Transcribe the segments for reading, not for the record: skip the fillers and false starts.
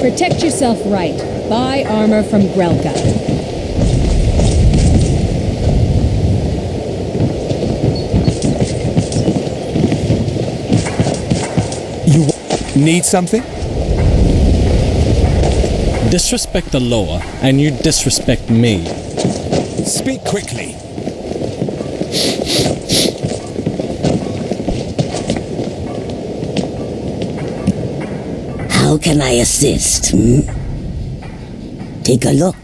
Protect yourself right. Buy armor from Grelka. You need something? Disrespect the law, and you disrespect me. Speak quickly. How can I assist? Take a look.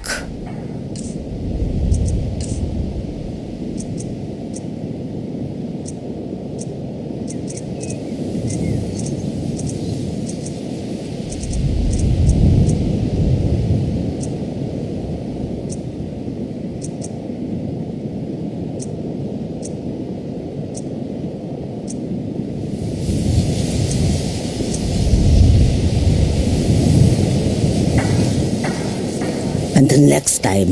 Until next time.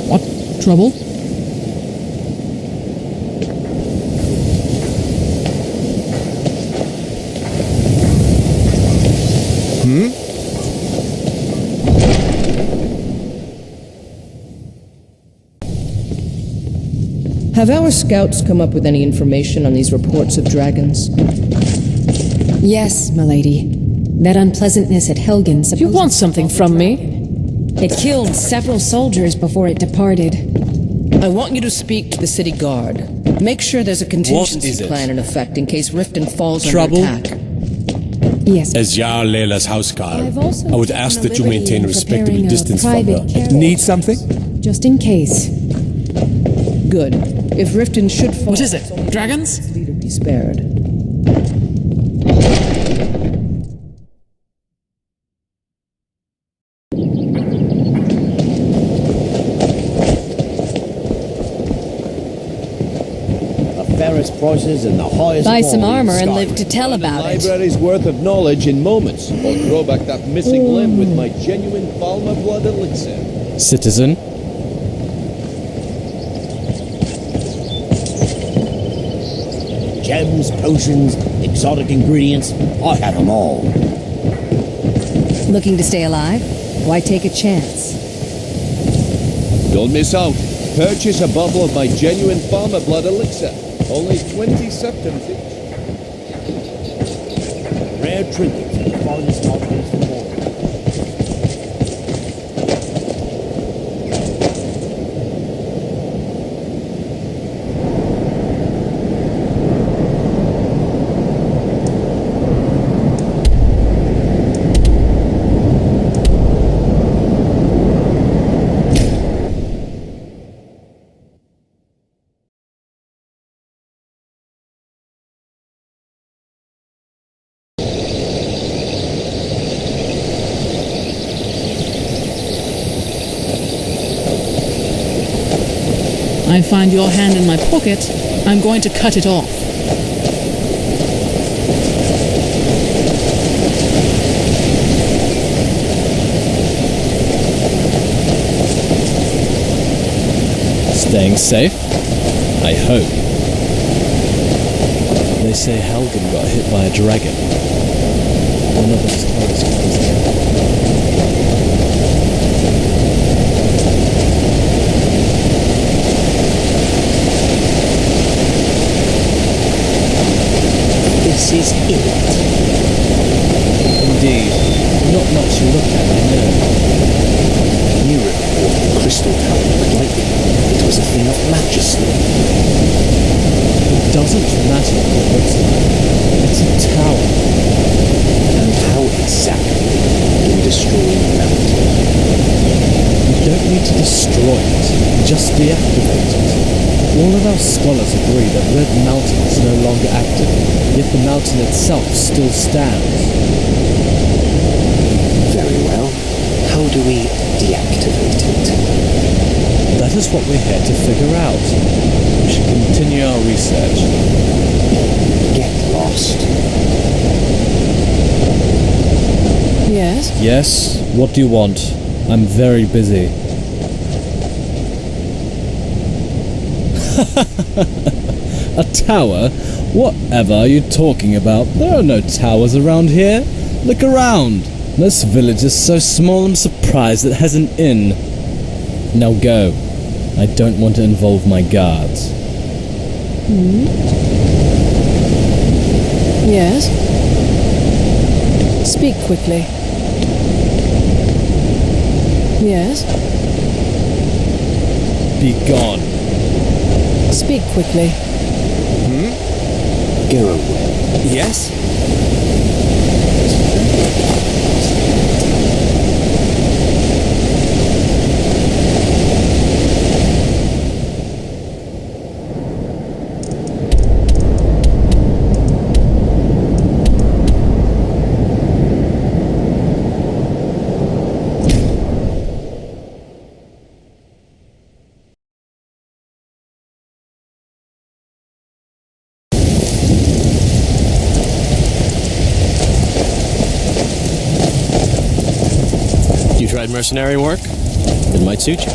What? Trouble? Have our scouts come up with any information on these reports of dragons? Yes, milady. That unpleasantness at Helgen supposedly... You want something from me? It killed several soldiers before it departed. I want you to speak to the city guard. Make sure there's a contingency plan in effect in case Riften falls under attack. Yes. As Jarl Leila's houseguard, I've also I would taken ask a that you liberty maintain in a respectable preparing a distance from private her. carriage. Need something? Just in case. Good. If Riften should fall... What is it? Dragons? ...its leader be spared. Prices and the highest Buy some quality in armor and Skyrim. live to tell about it. Library's worth of knowledge in moments. I'll grow back that missing limb with my genuine Thalmor blood elixir. Citizen, Gems, potions, exotic ingredients, I have them all. Looking to stay alive? Why take a chance? Don't miss out. Purchase a bottle of my genuine Thalmor blood elixir. Only 20 septims each. Rare trinkets and the finest offerings from all. I find your hand in my pocket, I'm going to cut it off. staying safe? I hope. They say Helgen got hit by a dragon. One of those horoscopes. This is it. Indeed. Not much to look at, I know. New report of the crystal tower, but lightning. It was a thing of majesty. It doesn't matter what it looks like. It's a tower. And how exactly do we destroy the mountain? We don't need to destroy it, just deactivate it. All of our scholars agree that Red Mountain is no longer active, yet the mountain itself still stands. Very well. How do we deactivate it? That is what we're here to figure out. We should continue our research. Get lost. Yes? Yes? What do you want? I'm very busy. A tower? Whatever are you talking about? There are no towers around here. Look around. This village is so small I'm surprised it has an inn. Now go. I don't want to involve my guards. Yes? Speak quickly. Yes? Be gone. Speak quickly. Go away. Yes? You tried mercenary work? It might suit you.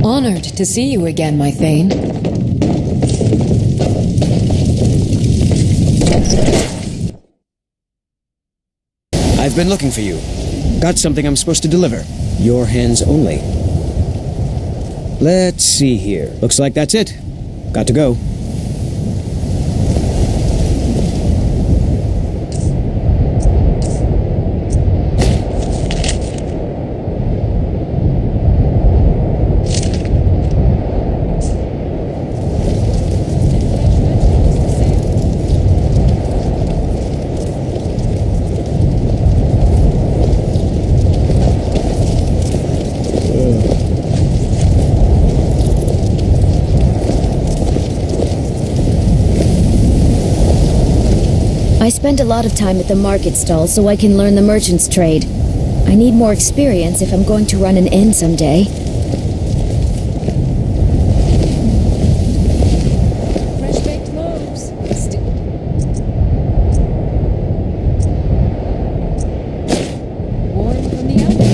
Honored to see you again, my Thane. I've been looking for you. Got something I'm supposed to deliver. Your hands only. Let's see here. Looks like that's it. Got to go. I spend a lot of time at the market stall so I can learn the merchant's trade. I need more experience if I'm going to run an inn someday. Fresh-baked loaves. Warm from the oven.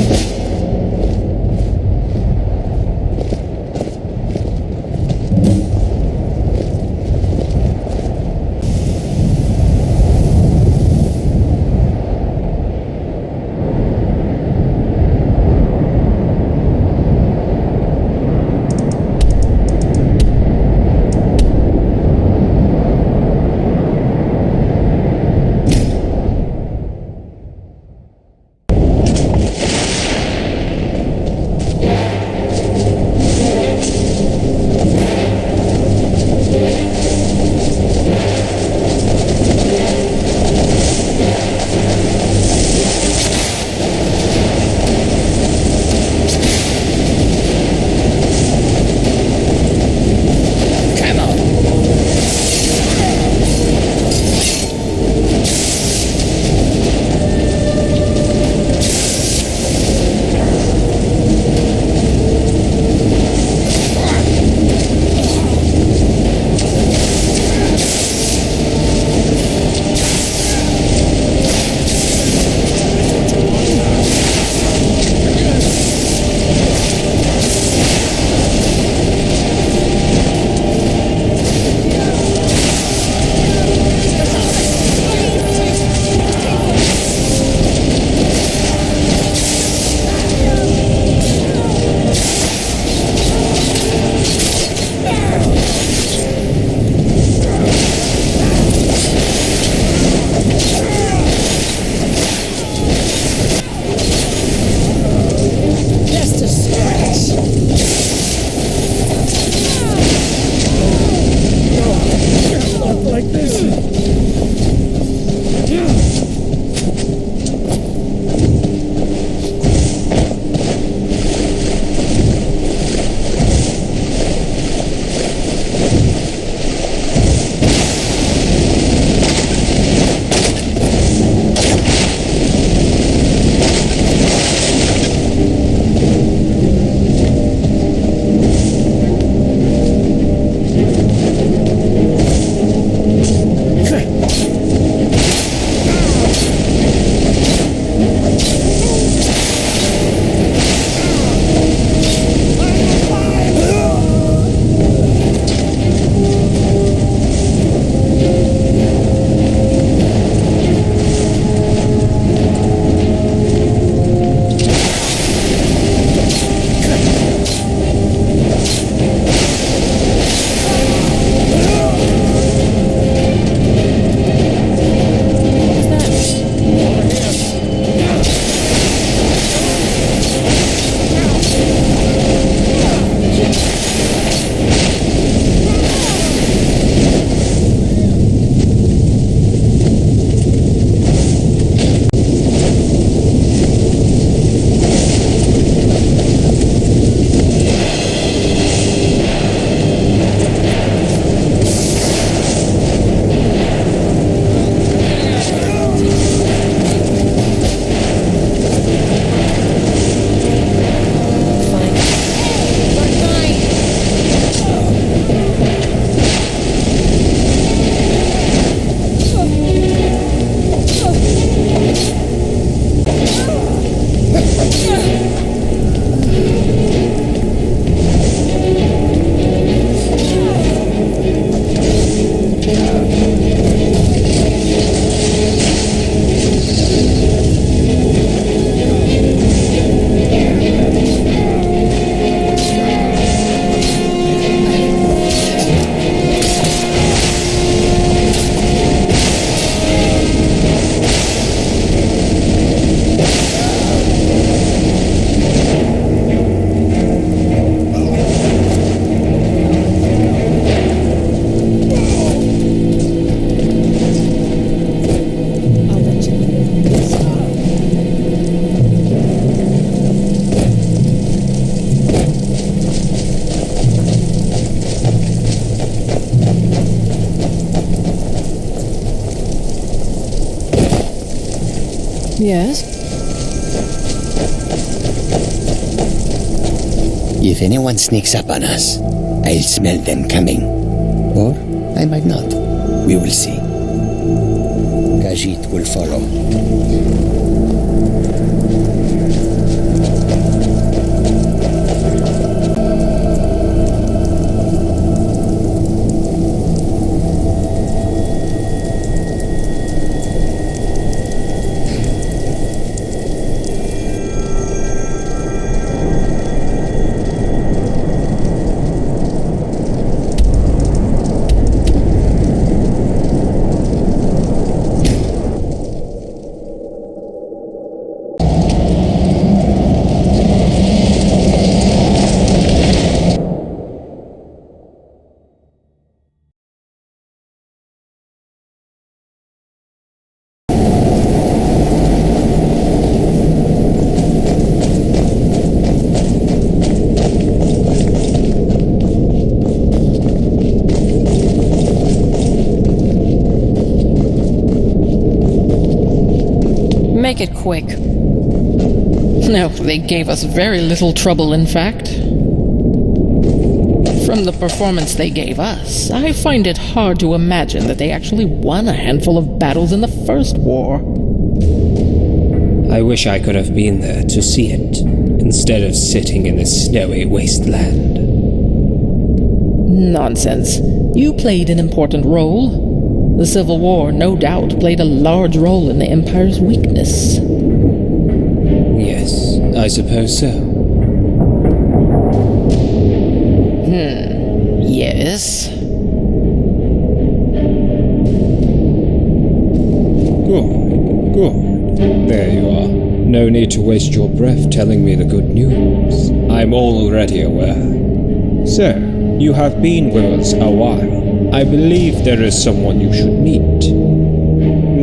Yes? If anyone sneaks up on us, I'll smell them coming. Or I might not. We will see. Khajiit will follow. Make it quick. No, they gave us very little trouble, in fact. From the performance they gave us, I find it hard to imagine that they actually won a handful of battles in the First War. I wish I could have been there to see it, instead of sitting in this snowy wasteland. Nonsense. You played an important role. The Civil War, no doubt, played a large role in the Empire's weakness. Yes, I suppose so. Yes? Good. There you are. No need to waste your breath telling me the good news. I'm already aware. So, you have been with us a while. I believe there is someone you should meet.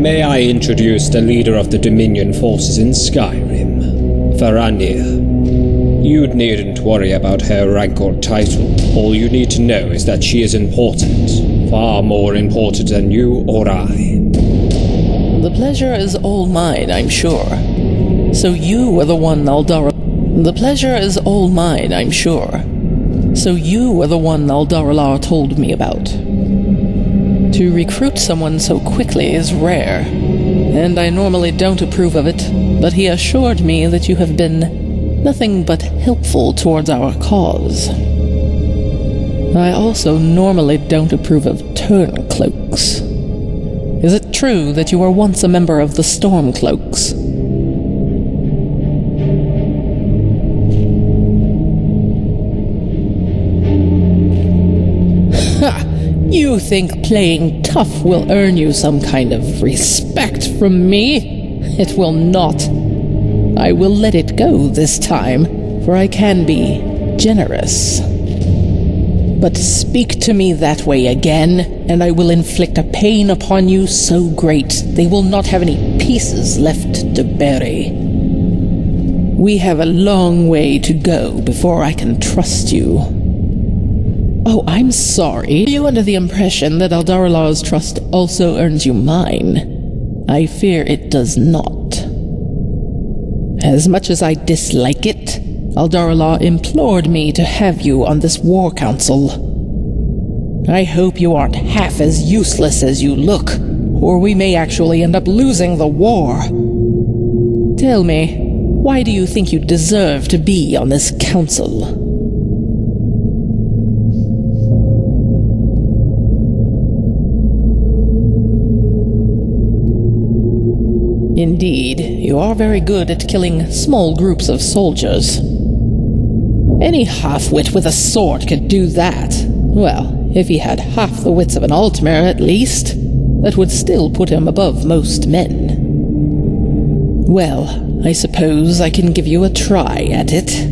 May I introduce the leader of the Dominion forces in Skyrim, Faranir. You needn't worry about her rank or title. All you need to know is that she is important. Far more important than you or I. The pleasure is all mine, I'm sure. So you were the one The pleasure is all mine, I'm sure. So you were the one Aldaralar told me about. To recruit someone so quickly is rare, and I normally don't approve of it, but he assured me that you have been nothing but helpful towards our cause. I also normally don't approve of turncloaks. Is it true that you were once a member of the Stormcloaks? You think playing tough will earn you some kind of respect from me? It will not. I will let it go this time, for I can be generous. But speak to me that way again, and I will inflict a pain upon you so great they will not have any pieces left to bury. We have a long way to go before I can trust you. Oh, I'm sorry. Are you under the impression that Aldaralar's trust also earns you mine? I fear it does not. As much as I dislike it, Aldaralar implored me to have you on this war council. I hope you aren't half as useless as you look, or we may actually end up losing the war. Tell me, why do you think you deserve to be on this council? Indeed, you are very good at killing small groups of soldiers. Any half-wit with a sword could do that. Well, if he had half the wits of an Altmer at least, that would still put him above most men. Well, I suppose I can give you a try at it.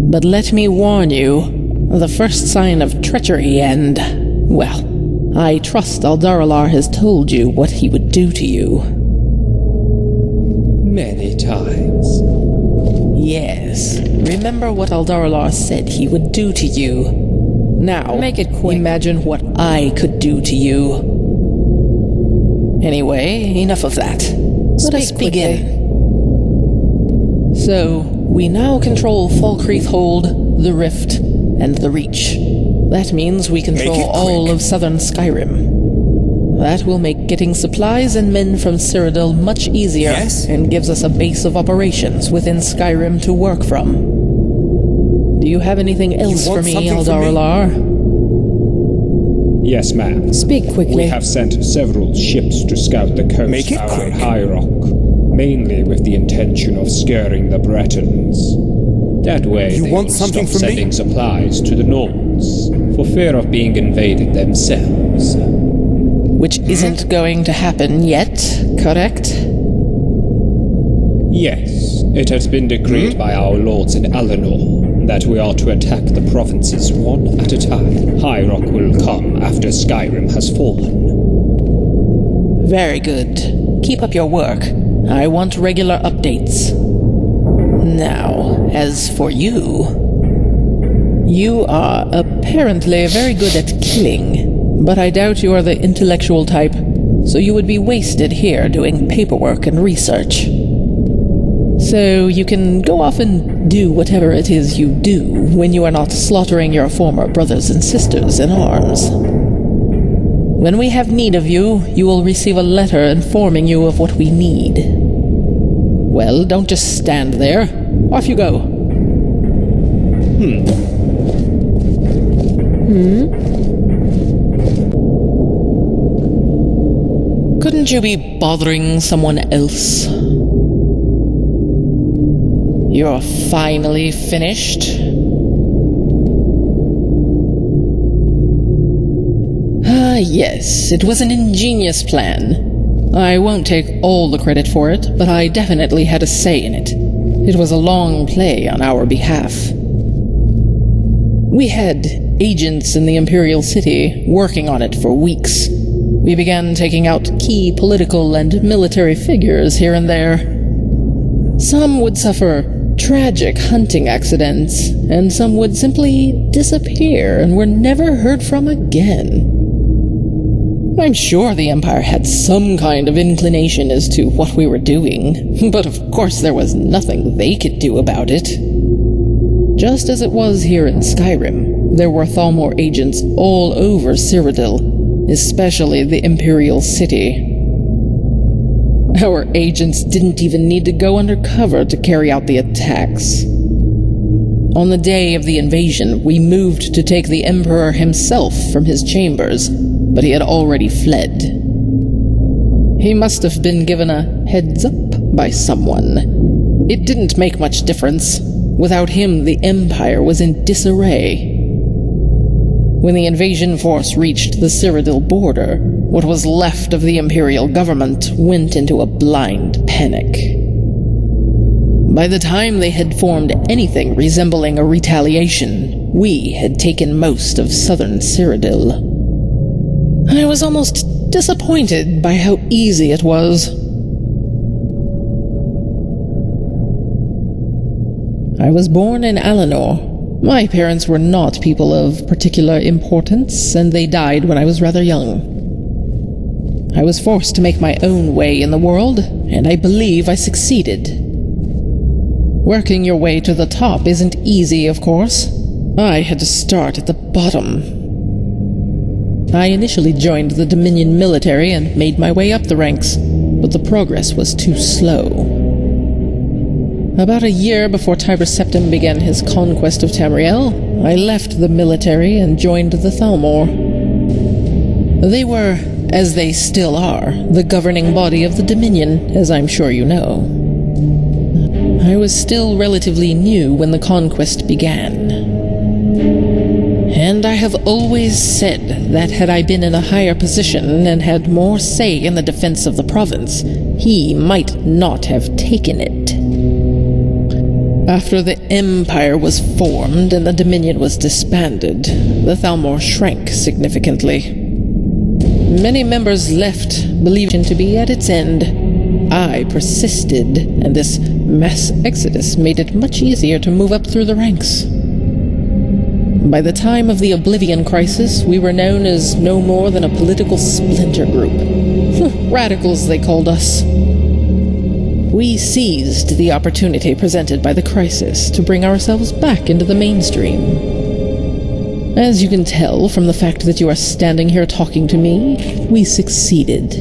But let me warn you, the first sign of treachery and, well, I trust Aldaralar has told you what he would do to you. Many times. Yes. Remember what Aldaralar said he would do to you. Now, make it quick. Imagine what I could do to you. Anyway, enough of that. Let us Speak quickly. begin. So, we now control Falkreath Hold, the Rift, and the Reach. That means we control all of southern Skyrim. That will make getting supplies and men from Cyrodiil much easier, and gives us a base of operations within Skyrim to work from. Do you have anything else for me, Eldar? Yes, ma'am. Speak quickly. We have sent several ships to scout the coast around High Rock, mainly with the intention of scaring the Bretons. That way they will stop sending supplies to the Nords, for fear of being invaded themselves. Which isn't going to happen yet, correct? Yes, it has been decreed by our lords in Eleanor that we are to attack the provinces one at a time. High Rock will come after Skyrim has fallen. Very good. Keep up your work. I want regular updates. Now, as for you... You are apparently very good at killing, but I doubt you are the intellectual type, so you would be wasted here doing paperwork and research. So you can go off and do whatever it is you do when you are not slaughtering your former brothers and sisters in arms. When we have need of you, you will receive a letter informing you of what we need. Well, don't just stand there. Off you go. Couldn't you be bothering someone else? You're finally finished? Ah, yes, it was an ingenious plan. I won't take all the credit for it, but I definitely had a say in it. It was a long play on our behalf. We had agents in the Imperial City working on it for weeks. We began taking out key political and military figures here and there. Some would suffer tragic hunting accidents, and some would simply disappear and were never heard from again. I'm sure the Empire had some kind of inclination as to what we were doing, but of course there was nothing they could do about it. Just as it was here in Skyrim, there were Thalmor agents all over Cyrodiil, especially the Imperial City. Our agents didn't even need to go undercover to carry out the attacks. On the day of the invasion, we moved to take the Emperor himself from his chambers, but he had already fled. He must have been given a heads up by someone. It didn't make much difference. Without him, the Empire was in disarray. When the invasion force reached the Cyrodiil border, what was left of the Imperial government went into a blind panic. By the time they had formed anything resembling a retaliation, we had taken most of southern Cyrodiil. I was almost disappointed by how easy it was. I was born in Eleanor. My parents were not people of particular importance, and they died when I was rather young. I was forced to make my own way in the world, and I believe I succeeded. Working your way to the top isn't easy, of course. I had to start at the bottom. I initially joined the Dominion military and made my way up the ranks, but the progress was too slow. About a year before Tiber Septim began his conquest of Tamriel, I left the military and joined the Thalmor. They were, as they still are, the governing body of the Dominion, as I'm sure you know. I was still relatively new when the conquest began. And I have always said that had I been in a higher position and had more say in the defense of the province, he might not have taken it. After the Empire was formed and the Dominion was disbanded, the Thalmor shrank significantly. Many members left, believing to be at its end. I persisted, and this mass exodus made it much easier to move up through the ranks. By the time of the Oblivion Crisis, we were known as no more than a political splinter group. Radicals, they called us. we seized the opportunity presented by the crisis to bring ourselves back into the mainstream. As you can tell from the fact that you are standing here talking to me, we succeeded.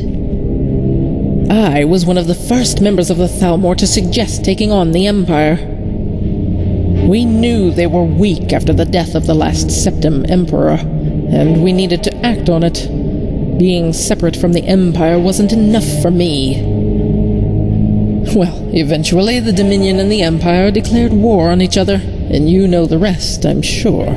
I was one of the first members of the Thalmor to suggest taking on the Empire. We knew they were weak after the death of the last Septim Emperor, and we needed to act on it. Being separate from the Empire wasn't enough for me. Well, eventually the Dominion and the Empire declared war on each other, and you know the rest, I'm sure.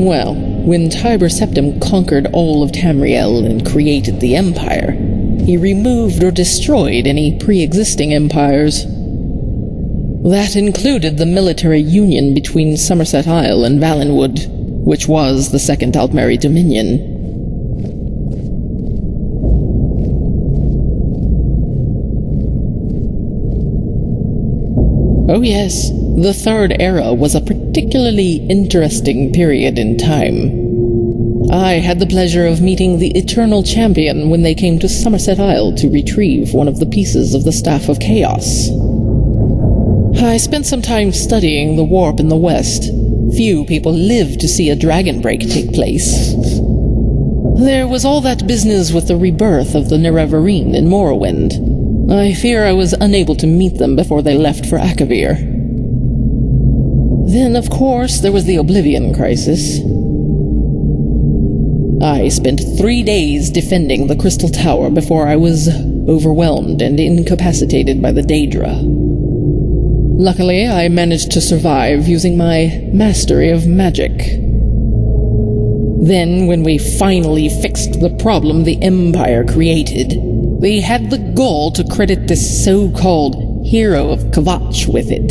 Well, when Tiber Septim conquered all of Tamriel and created the Empire, he removed or destroyed any pre-existing empires. That included the military union between Somerset Isle and Valenwood, which was the Second Altmeri Dominion. Oh yes, the Third Era was a particularly interesting period in time. I had the pleasure of meeting the Eternal Champion when they came to Somerset Isle to retrieve one of the pieces of the Staff of Chaos. I spent some time studying the warp in the West. Few people lived to see a dragon break take place. There was all that business with the rebirth of the Nerevarine in Morrowind. I fear I was unable to meet them before they left for Akavir. Then, of course, there was the Oblivion Crisis. I spent 3 days defending the Crystal Tower before I was overwhelmed and incapacitated by the Daedra. Luckily, I managed to survive using my mastery of magic. Then, when we finally fixed the problem the Empire created, they had the gall to credit this so-called hero of Kvatch with it.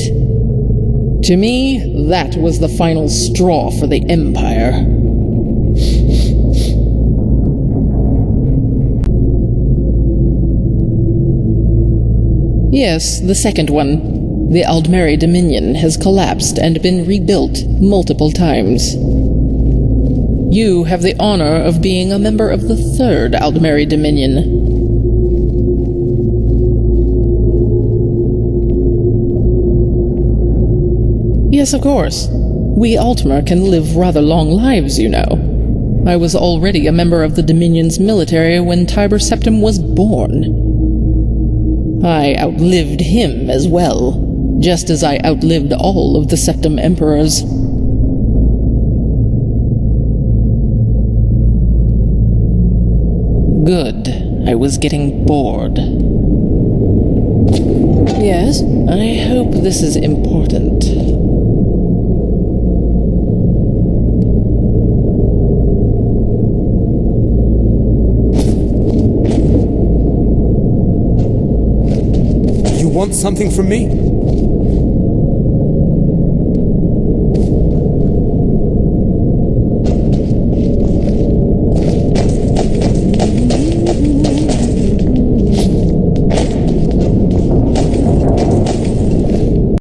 To me, that was the final straw for the Empire. Yes, the second one. The Aldmeri Dominion has collapsed and been rebuilt multiple times. You have the honor of being a member of the Third Aldmeri Dominion. Yes, of course. We Altmer can live rather long lives, you know. I was already a member of the Dominion's military when Tiber Septim was born. I outlived him as well, just as I outlived all of the Septim Emperors. Good. I was getting bored. Yes? I hope this is important. You want something from me?